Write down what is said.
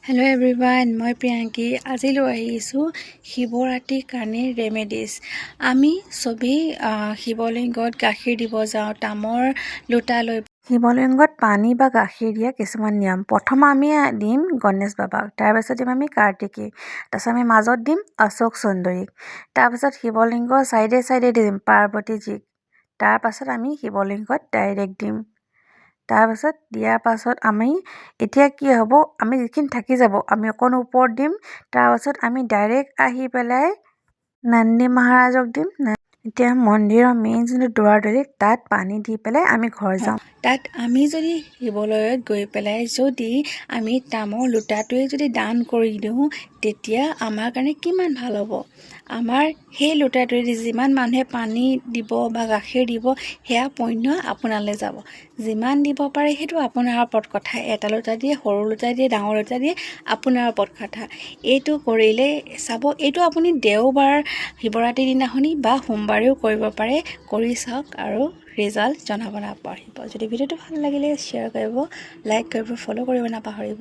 Hello' everyone, মই প্ৰিয়াংকী। আজি লৈ আহিছোঁ শিৱৰাত্ৰিৰ কাৰণে ৰেমেডিছ। আমি চবেই শিৱলিংগত গাখীৰ দিব যাওঁ, তামৰ লোটা লৈ শিৱলিংগত পানী বা গাখীৰ দিয়া কিছুমান নিয়ম। প্ৰথম আমি দিম গণেশ বাবাক, তাৰপাছত দিম আমি কাৰ্তিকেয়, তাৰপাছত আমি মাজত দিম অশোক সুন্দৰীক, তাৰপাছত শিৱলিংগৰ চাইডে চাইডে দিম পাৰ্বতীজীক, তাৰপাছত আমি শিৱলিংগত ডাইৰেক্ট দিম। তাৰপাছত দিয়াৰ পাছত আমি এতিয়া কি হ'ব, আমি যিখিনি থাকি যাব আমি অকণ ওপৰত দিম, তাৰপাছত আমি ডাইৰেক্ট আহি পেলাই নন্দী মহাৰাজক দিম। এতিয়া মন্দিৰৰ মেইন যোনটো দুৱাৰদলি তাত পানী দি পেলাই আমি ঘৰ যাওঁ। তাত আমি যদি শিৱলয়ত গৈ পেলাই যদি আমি তামৰ লোটাটোৱে যদি দান কৰি দিওঁ, তেতিয়া আমাৰ কাৰণে কিমান ভাল হ'ব। আমাৰ সেই লোটাটোৱেদি যিমান মানুহে পানী দিব বা গাখীৰ দিব, সেয়া পুণ্য আপোনালৈ যাব। যিমান দিব পাৰে সেইটো আপোনাৰ ওপৰত কথা। এটা লোটা দিয়ে, সৰু লোটা দিয়ে, ডাঙৰ লোটা দিয়ে, আপোনাৰ ওপৰত কথা। এইটো কৰিলে চাব, এইটো আপুনি দেওবাৰ শিৱৰাত্ৰিৰ দিনাখনি বা সোমবাৰেও কৰিব পাৰে। কৰি চাওক আৰু ৰিজাল্ট জনাব নাপাহৰিব। যদি ভিডিঅ'টো ভাল লাগিলে শ্বেয়াৰ কৰিব, লাইক কৰিব, ফ'ল' কৰিব নাপাহৰিব।